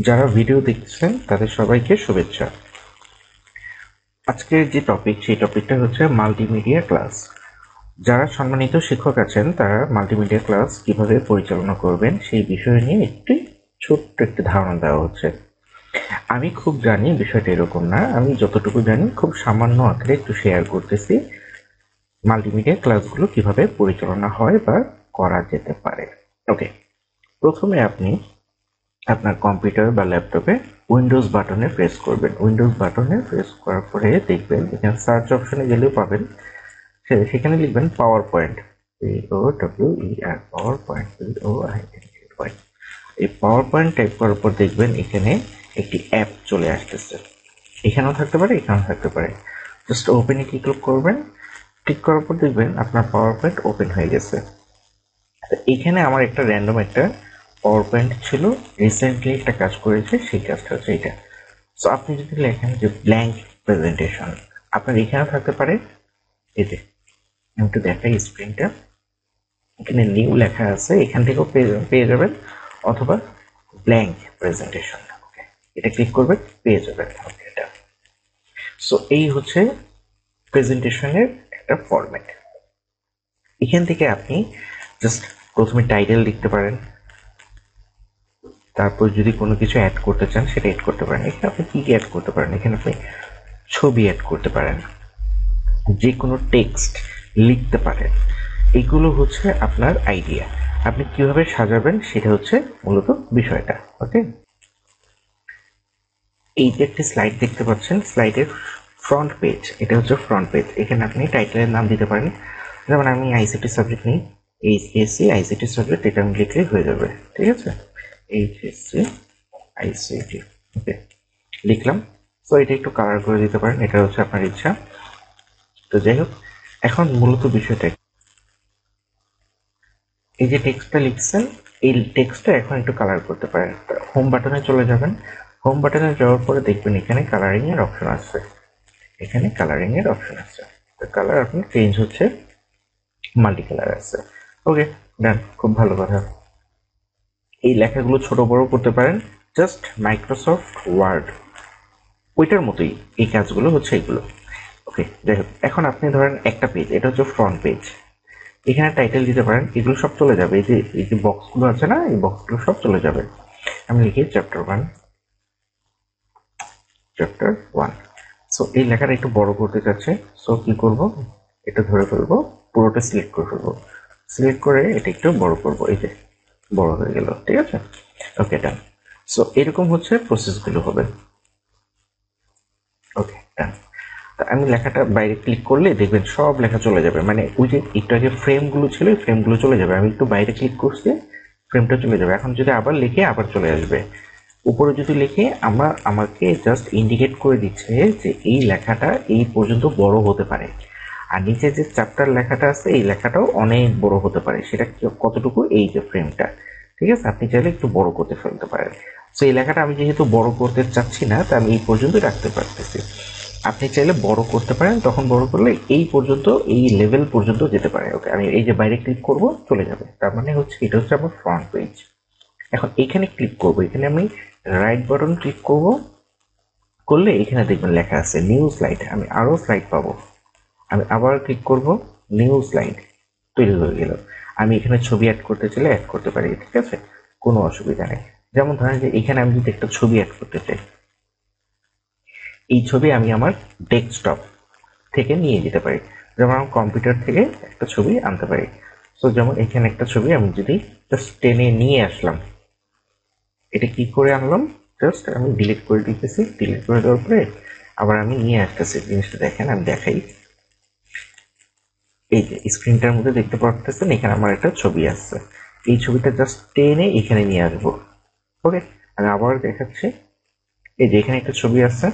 যারা ভিডিও দেখছেন তাদের সবাইকে শুভেচ্ছা। আজকের যে টপিক সেই টপিকটা হচ্ছে মাল্টিমিডিয়া ক্লাস। যারা সম্মানিত শিক্ষক আছেন তারা মাল্টিমিডিয়া ক্লাস কিভাবে পরিচালনা করবেন সেই বিষয় নিয়ে ছোট্ট একটি ধারণা দেওয়া হচ্ছে। আমি খুব জানি বিষয়টা এরকম না, আমি যতটুকু জানি খুব সামান্য আকারে একটু শেয়ার করতেছি মাল্টিমিডিয়া ক্লাসগুলো কিভাবে পরিচালনা হয় বা করা যেতে পারে। ওকে, প্রথমে আপনি আপনার কম্পিউটার বা ল্যাপটপে উইন্ডোজ বাটনে প্রেস করবেন। উইন্ডোজ বাটনে প্রেস করার পরে দেখবেন এখানে সার্চ অপশনে গেলেও পাবেন, সেখানে লিখবেন power point, POWER, power point, POINT। এই পাওয়ার পয়েন্ট টাইপ করার পর দেখবেন এখানে একটি অ্যাপ চলে আসতেছে। এখানেও থাকতে পারে, এখানেও থাকতে পারে। জাস্ট ওপেনে ক্লিক করবেন। ক্লিক করার পর দেখবেন আপনার পাওয়ার পয়েন্ট ওপেন হয়ে গেছে। এখানে আমার একটা র্যান্ডম একটা পাওয়ার পয়েন্ট ছিল, রিসেন্টলি একটা কাজ করেছে, সেই কাজটা হচ্ছে এটা। সো আপনি যদি লেখেন যে ব্ল্যাঙ্ক প্রেজেন্টেশন, আপনার এখানেও থাকতে পারে। এই যে আমি একটু দেখাই স্ক্রিনটা, এখানে নিউ লেখা আছে, এখান থেকেও পেয়ে যাবেন, অথবা ব্ল্যাঙ্ক প্রেজেন্টেশন, ওকে, এটা ক্লিক করবে, পেয়ে যাবেন। ওকে, এটা সো এই হচ্ছে প্রেজেন্টেশনের একটা ফরম্যাট। এখান থেকে আপনি জাস্ট প্রথমে টাইটেল লিখতে পারেন, তারপর যদি কোনো কিছু অ্যাড করতে চান সেটা অ্যাড করতে পারেন। এখানে আপনি কি অ্যাড করতে পারেন, এখানে আপনি ছবি অ্যাড করতে পারেন, যে কোনো টেক্সট লিখতে পারেন। এগুলো হচ্ছে আপনার আইডিয়া, আপনি কিভাবে সাজাবেন সেটা হচ্ছে মূলত বিষয়টা। ওকে, এই যে একটি স্লাইড দেখতে পাচ্ছেন, স্লাইডের ফ্রন্ট পেজ, এটা হচ্ছে ফ্রন্ট পেজ। এখানে আপনি টাইটেলের নাম দিতে পারেন, যেমন আমি আইসিটি সাবজেক্ট নিই, এইচএসসি আইসিটি সাবজেক্ট, এটা আমি লিখলেই হয়ে যাবে। ঠিক আছে, এইচএসসি আইসিটি, ওকে, লিখলাম। তো এটা একটু কালার করে দিতে পারেন, এটা হচ্ছে আপনার ইচ্ছা। তো যাই হোক, এখন মূলত বিষয়টা, এই যে টেক্সটটা লিখছেন, এই টেক্সটটা এখন একটু কালার করতে পারেন। হোম বাটনে চলে যাবেন, হোম বাটনে যাওয়ার পরে দেখবেন এখানে কালারিং এর অপশন আছে, এখানে কালারিং এর অপশন আছে। তো কালার এখন চেঞ্জ হচ্ছে, মাল্টি কালার আছে। ওকে, ডান, খুব ভালো কথা। এই লেখাগুলো ছোট বড় করতে পারেন, জাস্ট মাইক্রোসফট ওয়ার্ড ওইটার মতোই এই কাজগুলো হচ্ছে এগুলো। ওকে, যাই হোক, এখন আপনি ধরেন একটা পেজ, এটা হচ্ছে ফ্রন্ট পেজ, এখানে টাইটেল দিতে পারেন, এগুলো সব চলে যাবে। এই যে বক্সগুলো আছে না, এই বক্সগুলো সব চলে যাবে। আমি লিখি চ্যাপ্টার 1। সো এই লেখাটা একটু বড় করতে চাচ্ছে, সো কি করব, এটা ধরে ফেলবো, পুরোটা সিলেক্ট করে ফেলবো, সিলেক্ট করে এটা একটু বড় করব, এই যে বড় হয়ে গেল। ঠিক আছে, ওকে, ডান। সো এরকম হচ্ছে প্রসেসগুলো হবে। ওকে, ডান। আমি লেখাটা বাইরে ক্লিক করলে দেখবেন সব লেখা চলে যাবে, মানে ওই যে একটু আগে ফ্রেমগুলো ছিল, ফ্রেমগুলো চলে যাবে। আমি একটু বাইরে ক্লিক করছি, ফ্রেমটা চলে যাবে। এখন যদি আবার লিখে আবার চলে আসবে। উপরে যদি লিখে আমাকে জাস্ট ইন্ডিকেট করে দিচ্ছে যে এই লেখাটা এই পর্যন্ত বড় হতে পারে, আর নিচে যে চ্যাপ্টার লেখাটা আছে এই লেখাটাও অনেক বড় হতে পারে, সেটা কতটুকু, এই যে ফ্রেমটা। ঠিক আছে, আপনি চাইলে একটু বড় করতে ফেলতে পারেন। তো এই লেখাটা আমি যেহেতু বড় করতে চাচ্ছি না, তা আমি এই পর্যন্ত রাখতে পারতেছি। আপনি চাইলে বড় করতে পারেন, তখন বড় করলে এই পর্যন্ত, এই লেভেল পর্যন্ত যেতে পারে। ওকে, আমি এই যে বাইরে ক্লিক করব, চলে যাবে। তার মানে হচ্ছে এটা হচ্ছে আমার ফ্রন্ট পেজ। এখন এখানে ক্লিক করব, এখানে আমি রাইট বাটন ক্লিক করব, করলে এখানে দেখবেন লেখা আছে নিউ স্লাইড, আমি আরো স্লাইড পাবো। আমি আবার ক্লিক করব, নিউ স্লাইড তৈরি হয়ে গেল। আমি এখানে ছবি অ্যাড করতে চাইলে অ্যাড করতে পারি, ঠিক আছে, কোনো অসুবিধা নেই। যেমন ধরেন যে এখানে আমি যদি একটা ছবি অ্যাড করতে চাই, এই ছবি আমি আমার ডেস্কটপ থেকে নিয়ে যেতে পারি, যেমন আমার কম্পিউটার থেকে একটা ছবি আনতে পারি। তো যেমন এখানে একটা ছবি আমি যদি জাস্ট টেনে নিয়ে আসলাম, এটা কি করে আনলাম, জাস্ট আমি ডিলিট করে দিতেছি, ডিলিট করে দেওয়ার পরে আবার আমি নিয়ে আসতেছি। জিনিসটা দেখেন, আমি দেখাই। এই যে স্ক্রিনটার মধ্যে দেখতে পাচ্ছেন এখানে আমার একটা ছবি আসছে, এই ছবিটা জাস্ট টেনে এখানে নিয়ে আসবো। ওকে, আমি আবার দেখাচ্ছি। এই যে এখানে একটা ছবি আছে,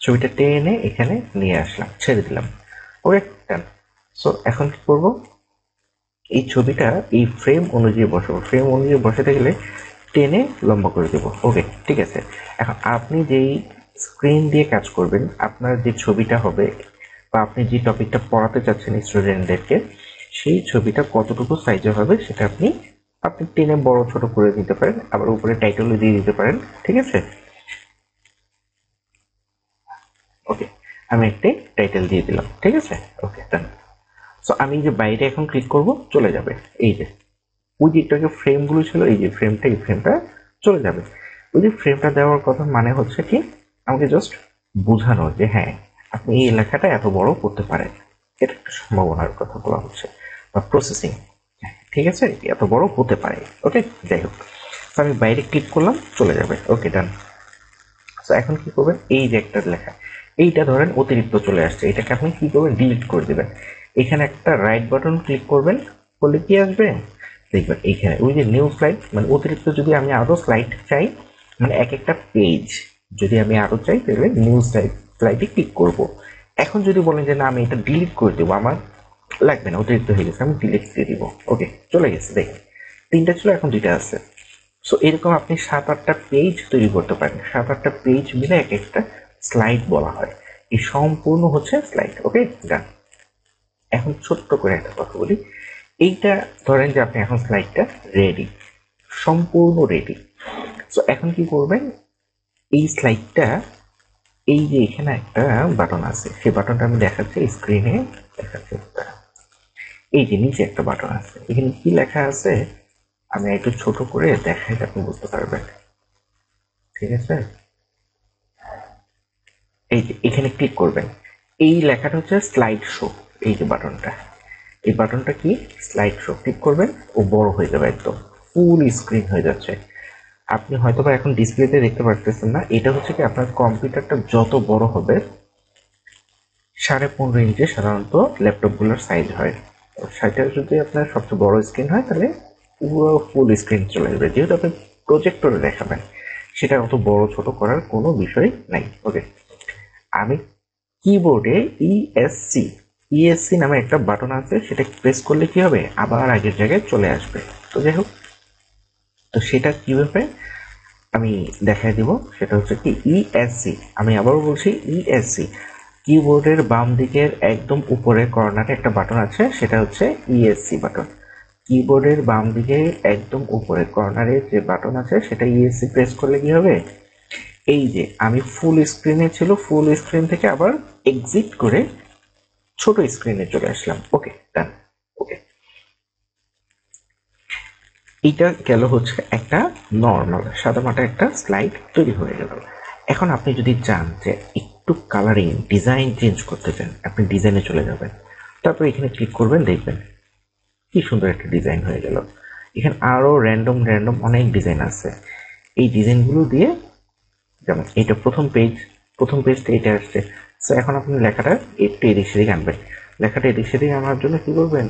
ছবিটা টেনে এখানে নিয়ে আসলাম, ছেড়ে দিলাম। ওকে, ডান। সো এখন কি করবো, এই ছবিটা এই ফ্রেম অনুযায়ী বসাবো। ফ্রেম অনুযায়ী বসাতে গেলে টেনে লম্বা করে দেবো। ওকে, ঠিক আছে। এখন আপনি যেই স্ক্রিন দিয়ে কাজ করবেন, আপনার যে ছবিটা হবে বা আপনি যে টপিকটা পড়াতে চাচ্ছেন স্টুডেন্টদেরকে, সেই ছবিটা কতটুকু সাইজে হবে সেটা আপনি আপনি টেনে বড় ছোট করে দিতে পারেন, আবার উপরে টাইটেলও দিয়ে দিতে পারেন, ঠিক আছে। ওকে, আমি একটা টাইটেল দিয়ে দিলাম, ঠিক আছে। ওকে ডান। সো আমি যে বাইরে এখন ক্লিক করব, চলে যাবে। এই যে ওই যে একটা ফ্রেমগুলো ছিল, এই যে ফ্রেমটা, এই ফ্রেমটা চলে যাবে। ওই যে ফ্রেমটা দেওয়ার কথা মানে হচ্ছে কি, আমাকে জাস্ট বোঝানো যে হ্যাঁ আপনি এই লেখাটা এত বড় করতে পারেন, এটা একটা সম্ভাবনার কথা বলা হচ্ছে, বা প্রসেসিং, ঠিক আছে, এত বড় হতে পারে। ওকে, যাই হোক, আমি বাইরে ক্লিক করলাম, চলে যাবে। ওকে ডান। তো এখন কি করবেন, এই যে একটা লেখা, এইটা ধরেন অতিরিক্ত চলে আসছে, এটাকে আপনি কি করবেন, ডিলিট করে দেবেন। এখানে একটা রাইট বাটন ক্লিক করবেন, করলে কি আসবে দেখবেন, এইখানে ওই যে নিউ স্লাইড, মানে অতিরিক্ত যদি আমি আরো স্লাইড চাই, মানে এক একটা পেজ যদি আমি আরো চাই, তাহলে নিউ স্লাইডে ক্লিক করব। এখন যদি বলেন যে না আমি এটা ডিলিট করে দেবো, আমার লাগবে না, অতিরিক্ত হয়ে গেছে, আমি ডিলিট দিয়ে দিব। ওকে, চলে গেছে, দেখেন তিনটা ছিল, এখন দুইটা আছে। সো এরকম আপনি 7-8টা পেজ তৈরি করতে পারেন, 7-8টা পেজ মিলে এক একটা স্লাইড বলা হয়, এই সম্পূর্ণ হচ্ছে স্লাইড। ওকে ডান। এখন ছোট্ট করে একটা কথা বলি, এইটা ধরেন যে আপনি এখন স্লাইডটা রেডি, সম্পূর্ণ রেডি। সো এখন কি করবেন, এই স্লাইডটা, এই যে এখানে একটা বাটন আছে, সেই বাটনটা আমি দেখাচ্ছি স্ক্রিনে, দেখাচ্ছি। এই যে নিচে একটা বাটন আছে, এখানে কি লেখা আছে আমি একটু ছোট করে দেখাই, আপনি বুঝতে পারবেন, ঠিক আছে। এই যে এখানে ক্লিক করবেন, এই লেখাটা হচ্ছে স্লাইড শো, এই যে বাটনটা, এই বাটনটা কি স্লাইড শো, ক্লিক করবেন, ও বড় হয়ে যাবে, একদম ফুল স্ক্রিন হয়ে যাচ্ছে। আপনি হয়তো বা এখন ডিসপ্লেতে দেখতে পারতেছেন না, এটা হচ্ছে কি আপনার কম্পিউটারটা যত বড় হবে, 15.5 ইঞ্চি সাধারণত ল্যাপটপগুলোর সাইজ হয়, সেটা যদি আপনার সবচেয়ে বড় স্ক্রিন হয় তাহলে পুরো ফুল স্ক্রিন চলে যাবে। যেহেতু আপনি প্রজেক্টরে দেখাবেন, সেটা অত বড় ছোট করার কোনো বিষয় নাই। ওকে, আমি কিবোর্ডে ইএসসি নামে একটা বাটন আছে, সেটা প্রেস করলে কি হবে, আবার আগের জায়গায় চলে আসবে। তো যাই হোক, তো সেটা কিভাবে আমি দেখাই দিব, সেটা হচ্ছে কি ইএসসি, আমি আবারও বলছি ইএসসি, কিবোর্ডের বাম দিকের একদম উপরে কর্নারে একটা বাটন আছে, সেটা হচ্ছে ইএসসি বাটন। কিবোর্ডের বাম দিকে একদম উপরে কর্নারে যে বাটন আছে, সেটা ইএসসি প্রেস করলে কি হবে, এই যে আমি ফুল স্ক্রিনে ছিল, ফুল স্ক্রিন থেকে আবার এক্সিট করে ছোট স্ক্রিনে চলে আসলাম। ওকে ডান। ওকে, এইটা গেল হচ্ছে একটা নর্মাল সাদামাটা একটা স্লাইড তৈরি হয়ে গেল। এখন আপনি যদি চান যে একটু কালারিং ডিজাইন চেঞ্জ করতে চান, আপনি ডিজাইনে চলে যাবেন, তারপর এখানে ক্লিক করবেন, দেখবেন কি সুন্দর একটা ডিজাইন হয়ে গেল। এখানে আরো র্যান্ডম অনেক ডিজাইন আছে, এই ডিজাইনগুলো দিয়ে, যেমন এটা প্রথম পেজটা এটা আসছে। সো এখন আপনি লেখাটা একটু এদিক সেদিক আনবেন, লেখাটা এদিক সেদিক আনার জন্য কি করবেন,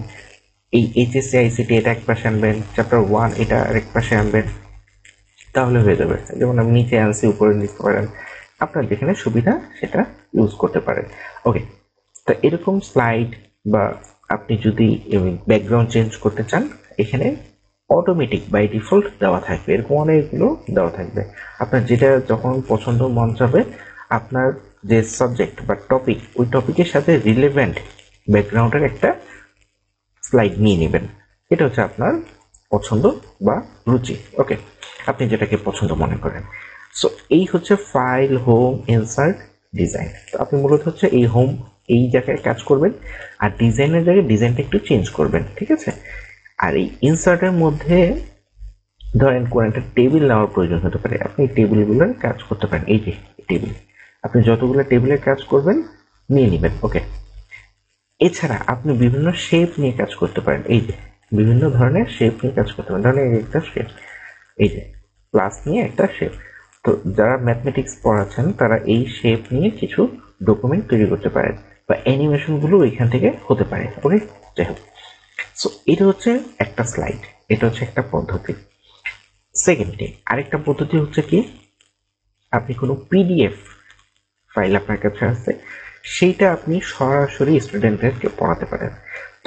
এই এইচএসসি আইসিটি এটা এক পাশে আনবেন, চ্যাপ্টার 1 এটা আরেক পাশে আনবেন, তাহলে হয়ে যাবে। যেমন আপনি নিচে আনসি উপরে লিখতে পারেন, আপনার যেখানে সুবিধা সেটা ইউজ করতে পারেন। ওকে, তো এরকম স্লাইড বা আপনি যদি ব্যাকগ্রাউন্ড চেঞ্জ করতে চান, এখানে অটোমেটিক বাই ডিফল্ট দেওয়া থাকবে, এরকম অনেকগুলো দেওয়া থাকবে। আপনার যেটা যখন পছন্দ মন চাবে, আপনার যে সাবজেক্ট বা টপিক, ওই টপিকের সাথে রিলেভেন্ট ব্যাকগ্রাউন্ডের একটা স্লাইড নিয়ে নেবেন। এটা হচ্ছে আপনার পছন্দ বা রুচি। ওকে, আপনি যেটাকে পছন্দ মনে করেন। সো এই হচ্ছে ফাইল, হোম, ইনসার্ট, ডিজাইন। তো আপনি মূলত হচ্ছে এই হোম এই জায়গায় কাজ করবেন, আর ডিজাইনের জায়গায় ডিজাইনটা একটু চেঞ্জ করবেন, ঠিক আছে। আর এই ইনসার্টের মধ্যে ধরেন কোন একটা টেবিল নেওয়ার প্রয়োজন হতে পারে, আপনি টেবিলগুলোর কাজ করতে পারেন। এই যে টেবিল, আপনি যতগুলো টেবিলের কাজ করবেন নিয়ে নেবেন। ওকে, এছাড়া আপনি বিভিন্ন শেপ নিয়ে কাজ করতে পারেন, এই যে বিভিন্ন ধরনের শেপ নিয়ে কাজ করতে পারেন। ধরেন একটা শেপ, এই যে প্লাস নিয়ে একটা শেপ। তো যারা ম্যাথমেটিক্স পড়াচ্ছেন তারা এই শেপ নিয়ে কিছু ডকুমেন্ট তৈরি করতে পারেন, বা অ্যানিমেশন গুলো এখান থেকে হতে পারে। ওকে, যাই হোক, সো এটা হচ্ছে একটা স্লাইড, এটা হচ্ছে একটা পদ্ধতি। সেকেন্ডে আরেকটা পদ্ধতি হচ্ছে কি, আপনি কোনো পিডিএফ ফাইল আপনার কাছে আছে, সেইটা আপনি সরাসরি স্টুডেন্টদেরকে পড়াতে পারেন।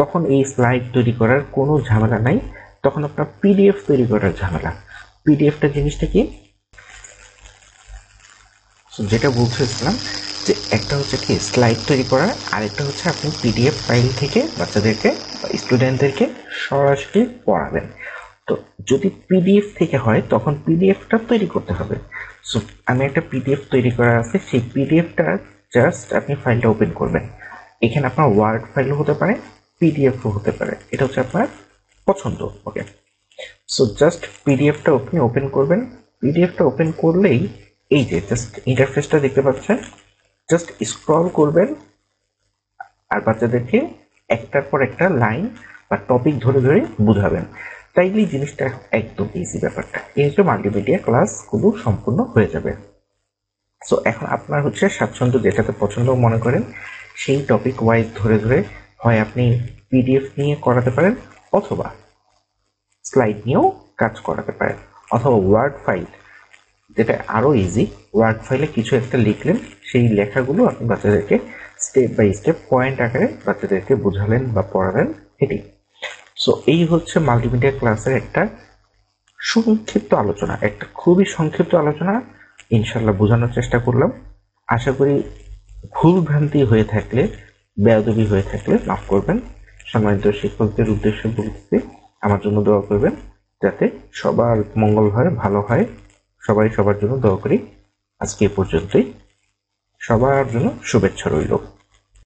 তখন এই স্লাইড তৈরি করার কোনো ঝামেলা নাই, তখন আপনার পিডিএফ তৈরি করার ঝামেলা। পিডিএফটা জিনিসটা কি, যেটা বলছিলাম যে একটা হচ্ছে কি স্লাইড তৈরি করা, আরেকটা হচ্ছে আপনি পিডিএফ ফাইল থেকে বাচ্চাদেরকে বা স্টুডেন্টদেরকে সরাসরি পড়াবেন। তো যদি পিডিএফ থেকে হয় তখন পিডিএফটা তৈরি করতে হবে। সো আমি একটা পিডিএফ তৈরি করা আছে, সেই পিডিএফটা জাস্ট আপনি ফাইলটা ওপেন করবেন। এখানে আপনার ওয়ার্ড ফাইলও হতে পারে, পিডিএফও হতে পারে, এটা হচ্ছে আপনার পছন্দ। ওকে, সো জাস্ট পিডিএফটা আপনি ওপেন করবেন। পিডিএফটা ওপেন করলেই এই যে জাস্ট ইন্টারফেসটা দেখতে পাচ্ছেন, জাস্ট স্ক্রল করবেন আর বাচ্চাদেরকে একটার পর একটা লাইন বা টপিক ধরে ধরে বুঝাবেন। তাইলেই জিনিসটা একদম ইজি ব্যাপারটা। এই হচ্ছে মাল্টিমিডিয়া ক্লাসগুলো সম্পূর্ণ হয়ে যাবে। সো এখন আপনার হচ্ছে স্বাচ্ছন্দ্য যেটাতে পছন্দ মনে করেন সেই টপিক ওয়াইজ ধরে ধরে হয় আপনি পিডিএফ নিয়ে করাতে পারেন, অথবা স্লাইড নিয়েও কাজ করাতে পারেন, অথবা ওয়ার্ড ফাইল, যেটা আরো ইজি। ওয়ার্ড ফাইলে কিছু একটা লিখলেন, সেই লেখাগুলো আপনি বাচ্চাদেরকে স্টেপ বাই স্টেপ পয়েন্ট আকারে বাচ্চাদেরকে বোঝালেন বা পড়ালেন, এটি। সো এই হচ্ছে মাল্টিমিডিয়া ক্লাসের একটা সংক্ষিপ্ত আলোচনা, একটা খুবই সংক্ষিপ্ত আলোচনা। ইনশাল্লাহ বোঝানোর চেষ্টা করলাম। আশা করি ভুল ভ্রান্তি হয়ে থাকলে, বেয়াদবি হয়ে থাকলে মাফ করবেন। সম্মানিত শিক্ষকদের উদ্দেশ্যে বলতেছি, আমার জন্য দোয়া করবেন যাতে সবার মঙ্গল হয়, ভালো হয়। সবাই সবার জন্য দোয়া করি। আজকে এ পর্যন্তই। সবার জন্য শুভেচ্ছা রইল।